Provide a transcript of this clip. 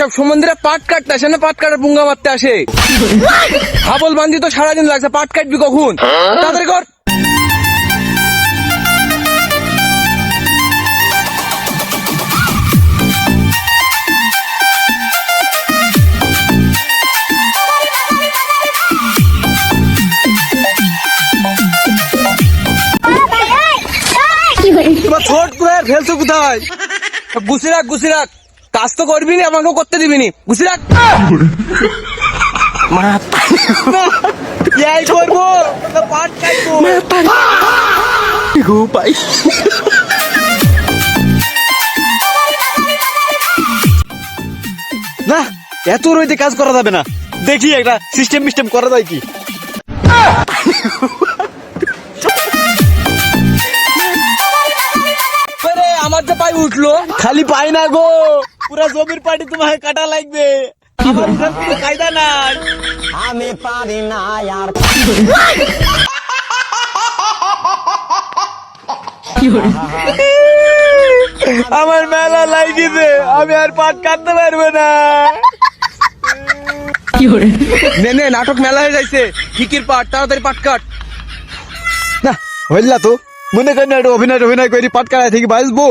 এসব সমুদ্রে পাট কাটতে আসে না, পাট কাটার পুঙ্গা মারতে আসে। হাবল বান্ধি তো সারাদিন লাগছে, পাট কাটবি কখন? তাড়াতাড়ি কর। তোমার ছোট প্লেয়ার ফেলছো কোথায়? গুছি রাখ, গুছি রাখ। কাজ তো করবি না, আমাকেও করতে দিবি নি। গুছি রাখ। এই করবো, পাট কাটবো। না, এত রইতে কাজ করা যাবে না। দেখি একটা সিস্টেম মিস্টেম করা যায় কি। আমার যে পাই উঠলো। খালি পাই না গো, পুরা জমির পাটি তোমাকে কাটা লাগবে। আমার উঠার কোনো কায়দা নাই। আমি পারি না আর আমার মেলা লাগিছে, আমি আর পাট কাটতে পারবো না। নে নে, নাটক মেলা হয়ে যাইছে। ঠিকির পাট, তাড়াতাড়ি পাট কাট। না হইলা তো, মনে করি না অভিনয় করি পাট কাটায় থেকে বাঁচবো।